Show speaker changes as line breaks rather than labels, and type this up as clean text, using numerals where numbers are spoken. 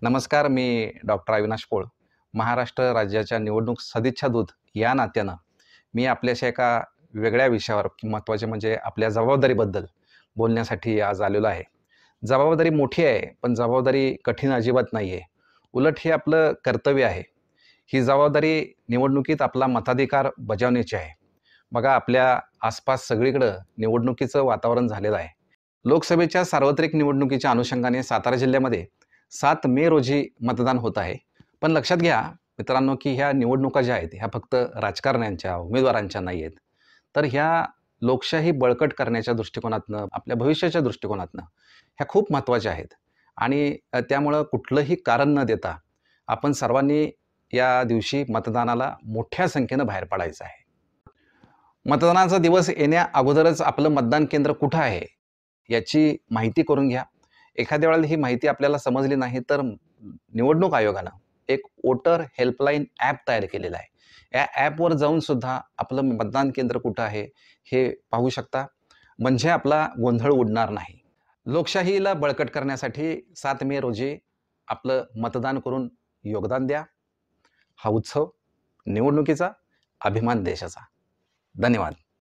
नमस्कार, मी डॉक्टर अविनाश पोळ. महाराष्ट्र राज्याच्या निवडणूक सदिच्छा दूत या नात्यानं मी आपल्याशी एका वेगळ्या विषयावर महत्त्वाचे म्हणजे आपल्या जबाबदारीबद्दल बोलण्यासाठी आज आलेलो आहे. जबाबदारी मोठी आहे, पण जबाबदारी कठीण अजिबात नाही आहे. उलट हे आपलं कर्तव्य आहे. ही जबाबदारी निवडणुकीत आपला मताधिकार बजावण्याची आहे. बघा, आपल्या आसपास सगळीकडं निवडणुकीचं वातावरण झालेलं आहे. लोकसभेच्या सार्वत्रिक निवडणुकीच्या अनुषंगाने सातारा जिल्ह्यामध्ये 7 मे रोजी मतदान होत आहे. पण लक्षात घ्या मित्रांनो, की ह्या निवडणुका ज्या आहेत, ह्या फक्त राजकारण्यांच्या, उमेदवारांच्या नाही आहेत. तर ह्या लोकशाही बळकट करण्याच्या दृष्टिकोनातनं, आपल्या भविष्याच्या दृष्टिकोनातनं ह्या खूप महत्त्वाच्या आहेत. आणि त्यामुळं कुठलंही कारण न देता आपण सर्वांनी या दिवशी मतदानाला मोठ्या संख्येनं बाहेर पडायचं आहे. मतदानाचा दिवस येण्या अगोदरच आपलं मतदान केंद्र कुठं आहे, याची माहिती करून घ्या. एखाद्या वेळेला ही माहिती आपल्याला समजली नाही, तर निवडणूक आयोगानं एक वोटर हेल्पलाईन ॲप तयार केलेला आहे. या ॲपवर जाऊन सुद्धा आपलं मतदान केंद्र कुठं आहे, हे पाहू शकता. म्हणजे आपला गोंधळ उडणार नाही. लोकशाहीला बळकट करण्यासाठी 7 मे रोजी आपलं मतदान करून योगदान द्या. हा उत्सव निवडणुकीचा, अभिमान देशाचा. धन्यवाद.